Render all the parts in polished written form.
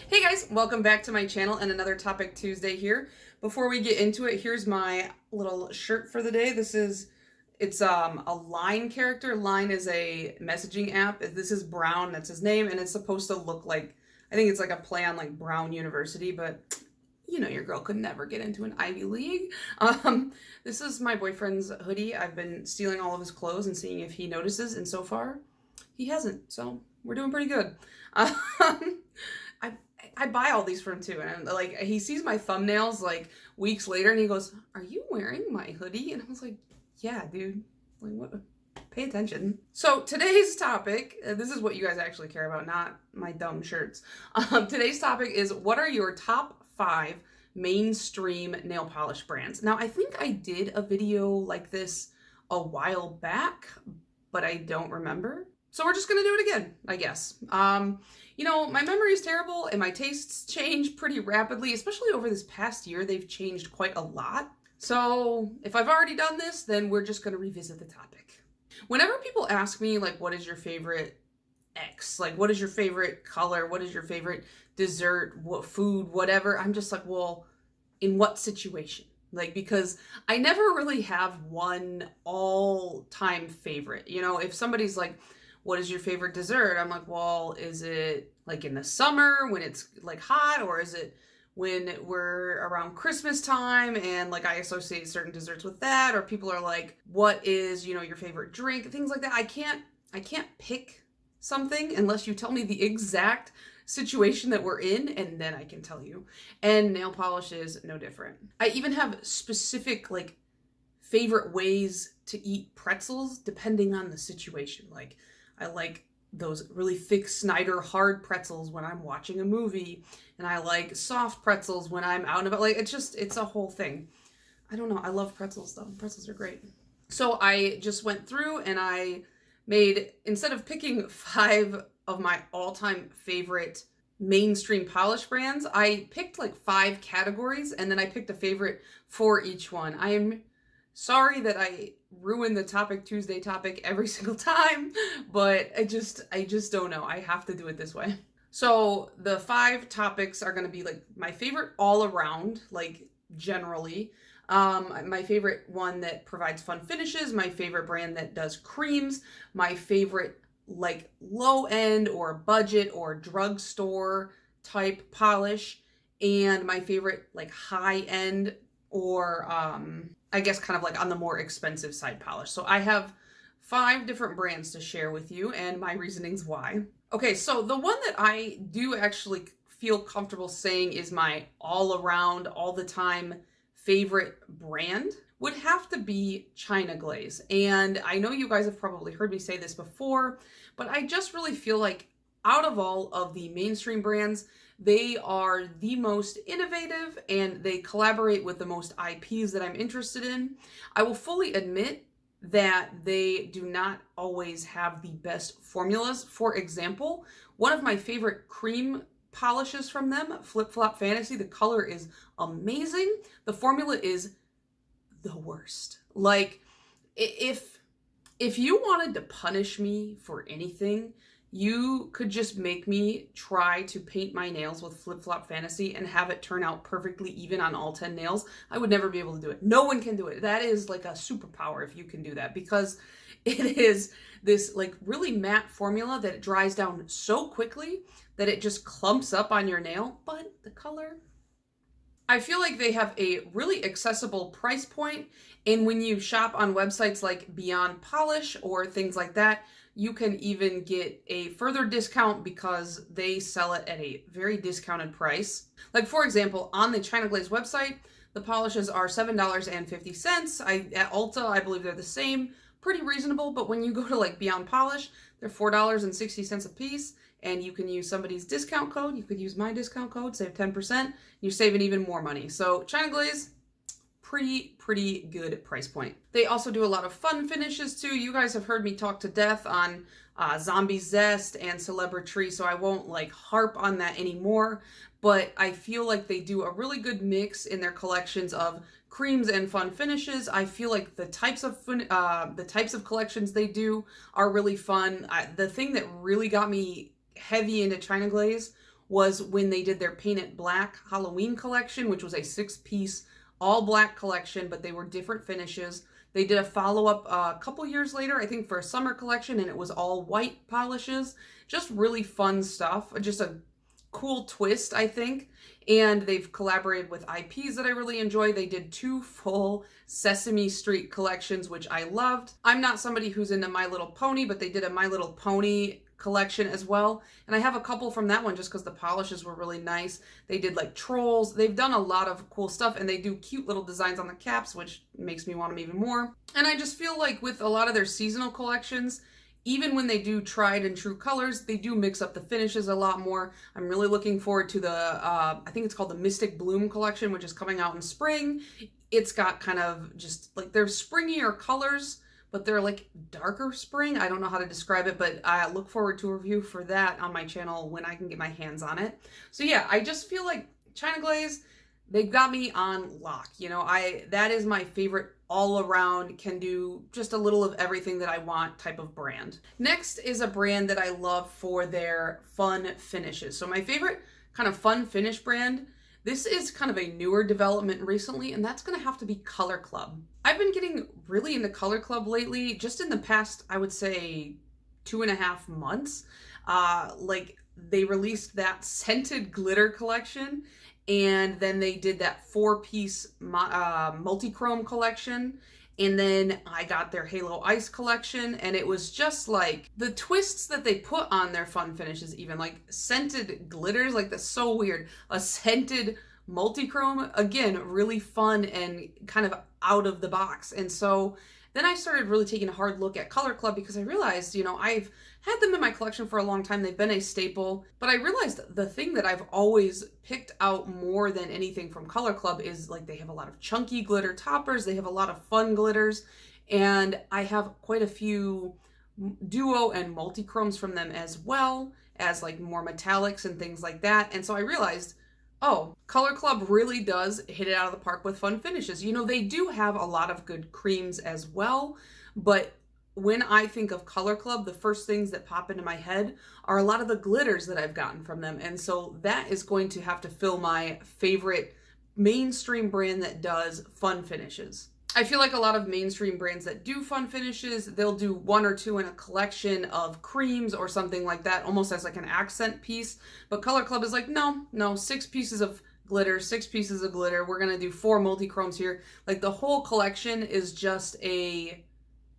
Hey guys, welcome back to my channel and another Topic Tuesday here. Before we get into it, here's my little shirt for the day. It's a Line character. Line is a messaging app. This is Brown, that's his name, and it's supposed to look like, I think it's like a play on like Brown University, but you know your girl could never get into an Ivy League. This is my boyfriend's hoodie. I've been stealing all of his clothes and seeing if he notices, and so far he hasn't, so we're doing pretty good. I I buy all these for him too, and like he sees my thumbnails like weeks later, and he goes, "Are you wearing my hoodie?" And I was like, "Yeah, dude. Like, what? Pay attention." So today's topic, this is what you guys actually care about, not my dumb shirts. Today's topic is, what are your top 5 mainstream nail polish brands? Now, I think I did a video like this a while back, but I don't remember. So we're just gonna do it again, I guess. My memory is terrible and my tastes change pretty rapidly, especially over this past year. They've changed quite a lot. So if I've already done this, then we're just gonna revisit the topic. Whenever people ask me, like, what is your favorite X? Like, what is your favorite color? What is your favorite dessert? What food? Whatever. I'm just like, well, in what situation? Like, because I never really have one all-time favorite. If somebody's like, what is your favorite dessert? I'm like, well, is it like in the summer when it's like hot, or is it when we're around Christmas time and like I associate certain desserts with that? Or people are like, what is, your favorite drink? Things like that. I can't pick something unless you tell me the exact situation that we're in, and then I can tell you. And nail polish is no different. I even have specific like favorite ways to eat pretzels depending on the situation. Like, I like those really thick Snyder hard pretzels when I'm watching a movie, and I like soft pretzels when I'm out and about. Like, it's a whole thing. I don't know. I love pretzels though. Pretzels are great. So I just went through and I made, instead of picking 5 of my all-time favorite mainstream polish brands, I picked like 5 categories, and then I picked a favorite for each one. I am sorry that I ruin the Topic Tuesday topic every single time, but I just don't know. I have to do it this way. So the 5 topics are going to be like my favorite all around, like generally. My favorite one that provides fun finishes, my favorite brand that does creams, my favorite like low end or budget or drugstore type polish, and my favorite like high end or I guess kind of like on the more expensive side polish. So I have 5 different brands to share with you and my reasonings why. Okay, so the one that I do actually feel comfortable saying is my all around, all the time favorite brand would have to be China Glaze. And I know you guys have probably heard me say this before, but I just really feel like out of all of the mainstream brands, they are the most innovative and they collaborate with the most IPs that I'm interested in. I will fully admit that they do not always have the best formulas. For example, one of my favorite cream polishes from them, Flip Flop Fantasy, the color is amazing. The formula is the worst. Like, if you wanted to punish me for anything, you could just make me try to paint my nails with Flip Flop Fantasy and have it turn out perfectly even on all 10 nails. I would never be able to do it. No one can do it. That is like a superpower if you can do that, because it is this like really matte formula that it dries down so quickly that it just clumps up on your nail. But the color, I feel like they have a really accessible price point, and when you shop on websites like Beyond Polish or things like that, you can even get a further discount because they sell it at a very discounted price. Like, for example, on the China Glaze website, the polishes are $7.50. At Ulta, I believe they're the same. Pretty reasonable, but when you go to like Beyond Polish, they're $4.60 a piece, and you can use somebody's discount code. You could use my discount code, save 10%. You're saving even more money. So China Glaze, pretty good price point. They also do a lot of fun finishes too. You guys have heard me talk to death on Zombie Zest and Celebrity, so I won't like harp on that anymore, but I feel like they do a really good mix in their collections of creams and fun finishes. I feel like the types of collections they do are really fun. The thing that really got me heavy into China Glaze was when they did their Paint It Black Halloween collection, which was a 6-piece all black collection, but they were different finishes. They did a follow-up a couple years later, I think for a summer collection, and it was all white polishes. Just really fun stuff. Just a cool twist, I think. And they've collaborated with IPs that I really enjoy. They did 2 full Sesame Street collections, which I loved. I'm not somebody who's into My Little Pony, but they did a My Little Pony collection as well. And I have a couple from that one just because the polishes were really nice. They did like trolls. They've done a lot of cool stuff, and they do cute little designs on the caps, which makes me want them even more. And I just feel like with a lot of their seasonal collections, even when they do tried and true colors, they do mix up the finishes a lot more. I'm really looking forward to the, I think it's called the Mystic Bloom collection, which is coming out in spring. It's got kind of just like, they're springier colors, but they're like darker spring. I don't know how to describe it, but I look forward to a review for that on my channel when I can get my hands on it. So yeah, I just feel like China Glaze, they've got me on lock. You know, that is my favorite all around, can do just a little of everything that I want type of brand. Next is a brand that I love for their fun finishes. So my favorite kind of fun finish brand, this is kind of a newer development recently, and that's gonna have to be Color Club. I've been getting really into Color Club lately, just in the past, I would say 2.5 months. Like they released that scented glitter collection, and then they did that 4-piece multi-chrome collection. And then I got their Halo Ice collection, and it was just like the twists that they put on their fun finishes, even like scented glitters, like that's so weird. A scented multi-chrome, again, really fun and kind of out of the box. And so then I started really taking a hard look at Color Club because I realized, you know, I've had them in my collection for a long time. They've been a staple, but I realized the thing that I've always picked out more than anything from Color Club is like they have a lot of chunky glitter toppers. They have a lot of fun glitters, and I have quite a few duo and multi-chromes from them as well as like more metallics and things like that. And so I realized, oh, Color Club really does hit it out of the park with fun finishes. You know, they do have a lot of good creams as well, but when I think of Color Club, the first things that pop into my head are a lot of the glitters that I've gotten from them. And so that is going to have to fill my favorite mainstream brand that does fun finishes. I feel like a lot of mainstream brands that do fun finishes, they'll do 1 or 2 in a collection of creams or something like that, almost as like an accent piece. But Color Club is like, no, 6 pieces of glitter, 6 pieces of glitter. We're gonna do 4 multi-chromes here. Like the whole collection is just a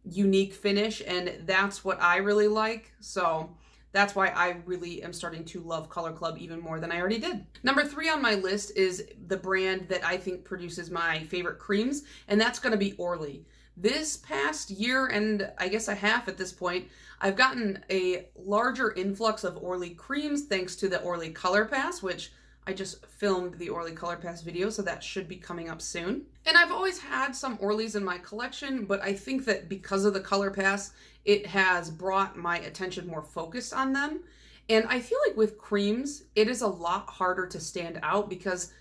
unique finish, and that's what I really like. So that's why I really am starting to love Color Club even more than I already did. Number 3 on my list is the brand that I think produces my favorite creams, and that's going to be Orly. This past year, and I guess a half at this point, I've gotten a larger influx of Orly creams thanks to the Orly Color Pass, which I just filmed the Orly Color Pass video, so that should be coming up soon. And I've always had some Orlys in my collection, but I think that because of the Color Pass, it has brought my attention more focused on them. And I feel like with creams, it is a lot harder to stand out because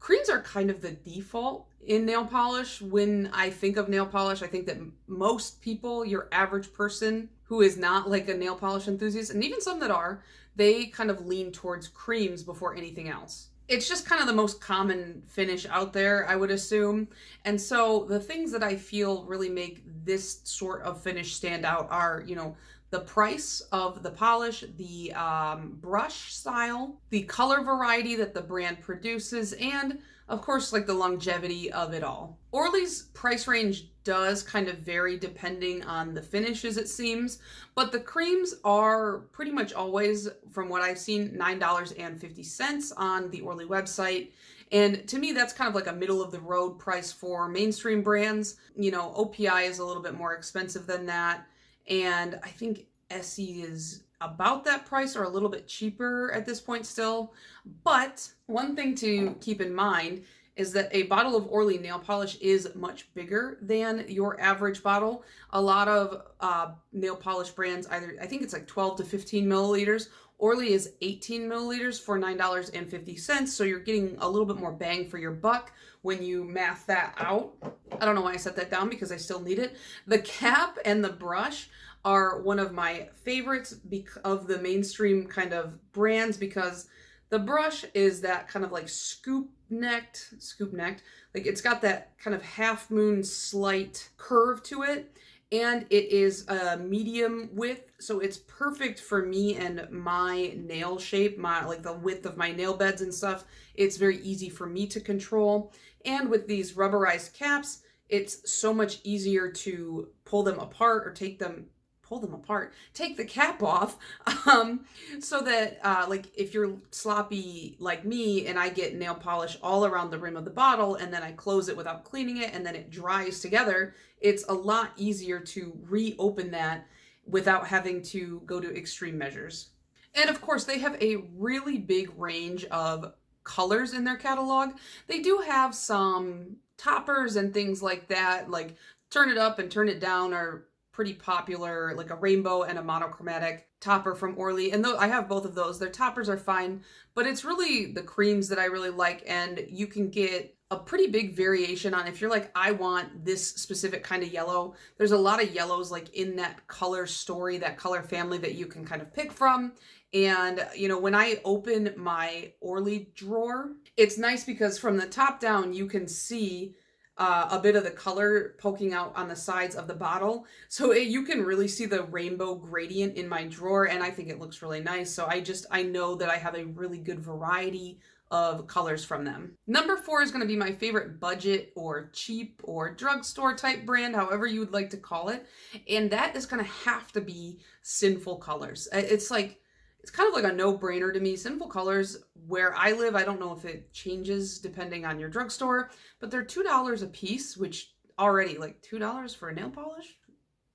creams are kind of the default in nail polish. When I think of nail polish, I think that most people, your average person who is not like a nail polish enthusiast, and even some that are, they kind of lean towards creams before anything else. It's just kind of the most common finish out there, I would assume. And so the things that I feel really make this sort of finish stand out are, you know, the price of the polish, the brush style, the color variety that the brand produces, and of course, like the longevity of it all. Orly's price range does kind of vary depending on the finishes, it seems, but the creams are pretty much always, from what I've seen, $9.50 on the Orly website. And to me, that's kind of like a middle of the road price for mainstream brands. You know, OPI is a little bit more expensive than that. And I think SE is about that price or a little bit cheaper at this point still. But one thing to keep in mind is that a bottle of Orly nail polish is much bigger than your average bottle. A lot of nail polish brands, either, I think it's like 12 to 15 milliliters. Orly is 18 milliliters for $9.50. So you're getting a little bit more bang for your buck when you math that out. I don't know why I set that down because I still need it. The cap and the brush are one of my favorites of the mainstream kind of brands because The brush is that kind of like scoop necked, like it's got that kind of half moon slight curve to it. And it is a medium width, so it's perfect for me and my nail shape, my like the width of my nail beds and stuff. It's very easy for me to control. And with these rubberized caps, it's so much easier to pull them apart or take the cap off, so that like if you're sloppy like me and I get nail polish all around the rim of the bottle and then I close it without cleaning it and then it dries together, it's a lot easier to reopen that without having to go to extreme measures. And of course, they have a really big range of colors in their catalog. They do have some toppers and things like that, like turn it up and turn it down are pretty popular, like a rainbow and a monochromatic topper from Orly. And though I have both of those, their toppers are fine, but it's really the creams that I really like. And you can get a pretty big variation on if you're like, I want this specific kind of yellow. There's a lot of yellows like in that color story, that color family that you can kind of pick from. And, you know, when I open my Orly drawer, it's nice because from the top down, you can see a bit of the color poking out on the sides of the bottle. So you can really see the rainbow gradient in my drawer, and I think it looks really nice. So I know that I have a really good variety of colors from them. Number 4 is going to be my favorite budget or cheap or drugstore type brand, however you would like to call it. And that is going to have to be Sinful Colors. It's kind of like a no-brainer to me. Sinful Colors, where I live, I don't know if it changes depending on your drugstore, but they're $2 a piece, which already, like $2 for a nail polish?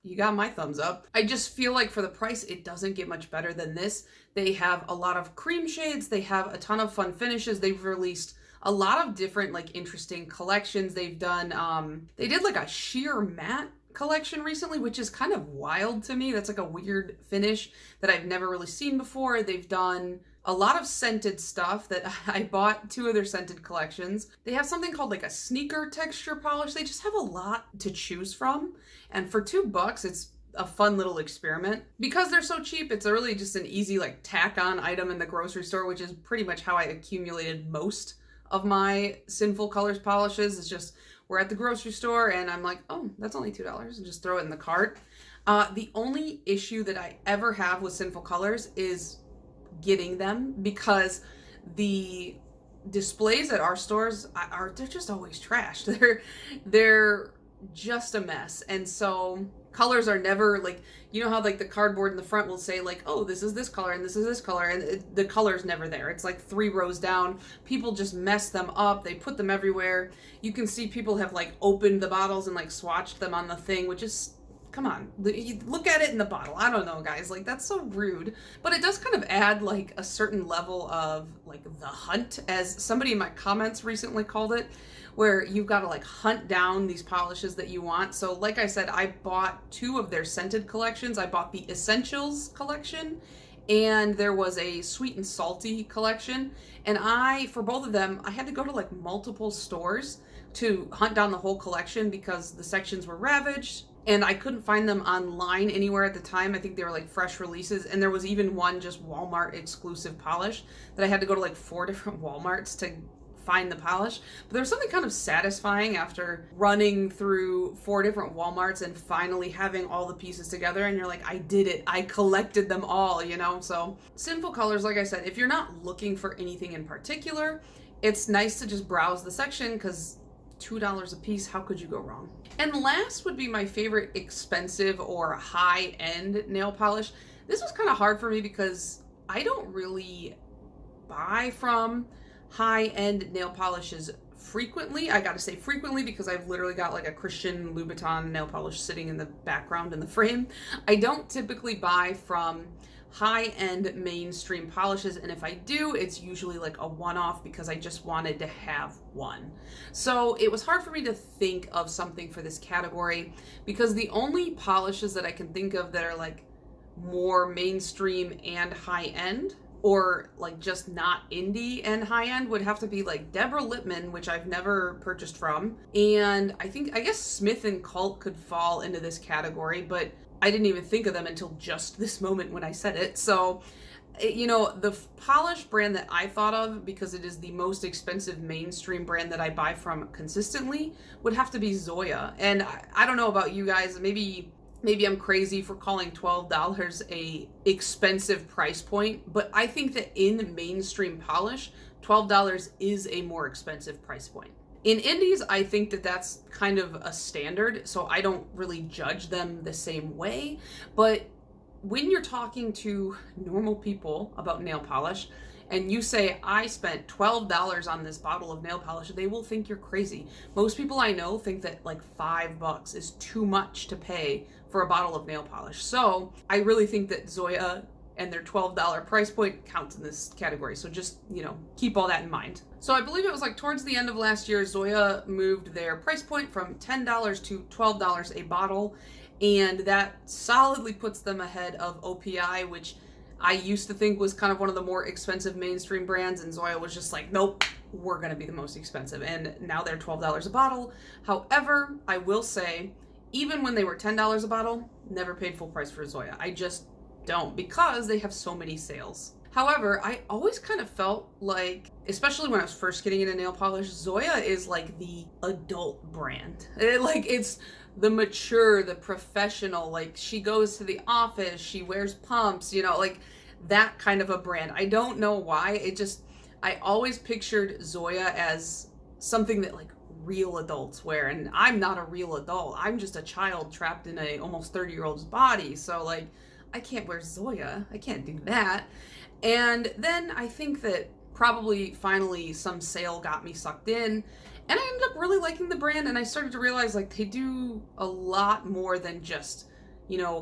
You got my thumbs up. I just feel like for the price, it doesn't get much better than this. They have a lot of cream shades. They have a ton of fun finishes. They've released a lot of different, like, interesting collections. They've done, they did like a sheer matte collection recently, which is kind of wild to me. That's like a weird finish that I've never really seen before. They've done a lot of scented stuff that I bought 2 of their scented collections. They have something called like a sneaker texture polish. They just have a lot to choose from. And for $2, it's a fun little experiment. Because they're so cheap, it's really just an easy like tack on item in the grocery store, which is pretty much how I accumulated most of my Sinful Colors polishes. It's just, we're at the grocery store and I'm like, oh, that's only $2, and just throw it in the cart. The only issue that I ever have with Sinful Colors is getting them, because the displays at our stores they're just always trashed. They're just a mess. And so colors are never like, you know how like the cardboard in the front will say like, oh, this is this color and this is this color, and the color's never there. It's like 3 rows down. People just mess them up. They put them everywhere. You can see people have like opened the bottles and like swatched them on the thing, which is, come on, look at it in the bottle. I don't know, guys, like that's so rude. But it does kind of add like a certain level of like the hunt, as somebody in my comments recently called it, where you've got to like hunt down these polishes that you want. So like I said, I bought 2 of their scented collections. I bought the Essentials collection, and there was a sweet and salty collection. And for both of them, I had to go to like multiple stores to hunt down the whole collection because the sections were ravaged. And I couldn't find them online anywhere at the time. I think they were like fresh releases. And there was even one just Walmart exclusive polish that I had to go to like 4 different Walmarts to find the polish. But there was something kind of satisfying after running through 4 different Walmarts and finally having all the pieces together. And you're like, I did it. I collected them all, you know? So Sinful Colors, like I said, if you're not looking for anything in particular, it's nice to just browse the section, because $2 a piece, how could you go wrong? And last would be my favorite expensive or high-end nail polish. This was kind of hard for me because I don't really buy from high-end nail polishes frequently. I gotta say frequently because I've literally got like a Christian Louboutin nail polish sitting in the background in the frame. I don't typically buy from high-end mainstream polishes, and if I do, it's usually like a one-off because I just wanted to have one. So it was hard for me to think of something for this category because the only polishes that I can think of that are like more mainstream and high-end, or like just not indie and high-end, would have to be like Deborah Lippmann, which I've never purchased from, and I guess Smith & Cult could fall into this category, but I didn't even think of them until just this moment when I said it. So You know, the polish brand that I thought of, because it is the most expensive mainstream brand that I buy from consistently, would have to be Zoya. And I don't know about you guys, maybe I'm crazy for calling $12 a expensive price point, but I think that in mainstream polish, $12 is a more expensive price point. In indies, I think that that's kind of a standard, so I don't really judge them the same way. But when you're talking to normal people about nail polish and you say, I spent $12 on this bottle of nail polish, they will think you're crazy. Most people I know think that like $5 is too much to pay for a bottle of nail polish. So I really think that Zoya and their $12 price point counts in this category. So just, keep all that in mind. So I believe it was like towards the end of last year, Zoya moved their price point from $10 to $12 a bottle. And that solidly puts them ahead of OPI, which I used to think was kind of one of the more expensive mainstream brands. And Zoya was just like, nope, we're going to be the most expensive. And now they're $12 a bottle. However, I will say, even when they were $10 a bottle, never paid full price for Zoya. I just don't, because they have so many sales. However, I always kind of felt like, especially when I was first getting into nail polish, Zoya is like the adult brand. It's the mature, the professional, like she goes to the office, she wears pumps, like that kind of a brand. I don't know why. I always pictured Zoya as something that like real adults wear, and I'm not a real adult. I'm just a child trapped in a almost 30-year-old's body. So like, I can't wear Zoya. I can't do that. And then I think that probably finally some sale got me sucked in, and I ended up really liking the brand, and I started to realize like they do a lot more than just,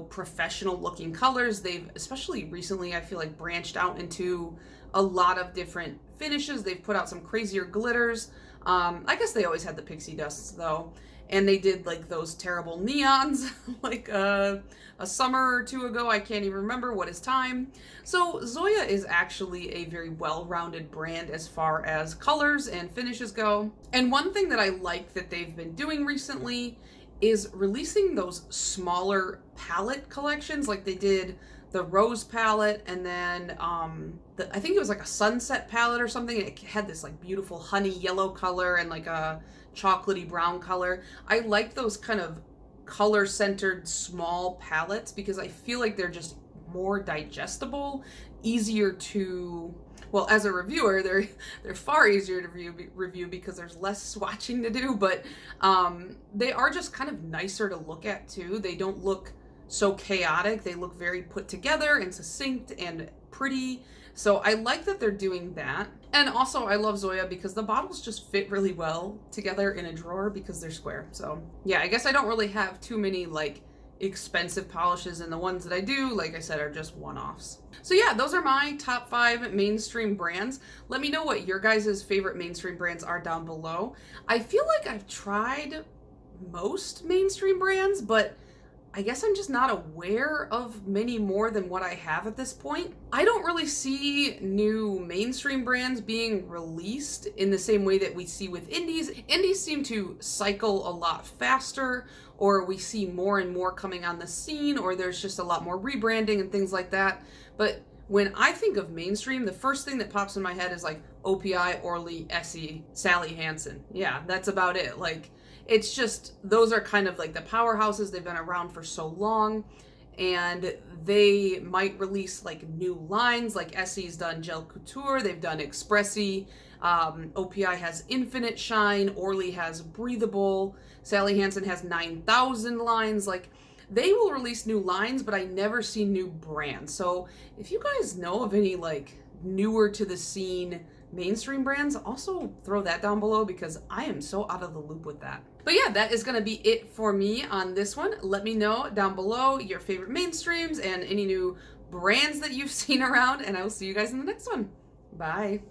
professional looking colors. They've, especially recently, I feel like branched out into a lot of different finishes. They've put out some crazier glitters. I guess they always had the pixie dusts though. And they did like those terrible neons like a summer or two ago. I can't even remember what is time. So Zoya is actually a very well-rounded brand as far as colors and finishes go. And one thing that I like that they've been doing recently is releasing those smaller palette collections. Like they did the rose palette, and then I think it was like a sunset palette or something. It had this like beautiful honey yellow color and like a chocolatey brown color. I like those kind of color-centered small palettes because I feel like they're just more digestible, easier to, well, as a reviewer, they're far easier to review because there's less swatching to do, but they are just kind of nicer to look at too. They don't look so chaotic. They look very put together and succinct and pretty. So I like that they're doing that. And also I love Zoya because the bottles just fit really well together in a drawer because they're square. So yeah, I guess I don't really have too many like expensive polishes, and the ones that I do, like I said, are just one-offs. So yeah, those are my top 5 mainstream brands. Let me know what your guys' favorite mainstream brands are down below. I feel like I've tried most mainstream brands, but I guess I'm just not aware of many more than what I have at this point. I don't really see new mainstream brands being released in the same way that we see with indies. Indies seem to cycle a lot faster, or we see more and more coming on the scene, or there's just a lot more rebranding and things like that. But when I think of mainstream, the first thing that pops in my head is like OPI, Orly, Essie, Sally Hansen. Yeah, that's about it. Like, it's just, those are kind of like the powerhouses. They've been around for so long, and they might release like new lines. Like Essie's done Gel Couture, they've done Expressi, OPI has Infinite Shine, Orly has Breathable, Sally Hansen has 9,000 lines. Like, they will release new lines, but I never see new brands. So if you guys know of any like newer to the scene mainstream brands, also throw that down below because I am so out of the loop with that. But yeah, that is going to be it for me on this one. Let me know down below your favorite mainstreams and any new brands that you've seen around, and I will see you guys in the next one. Bye.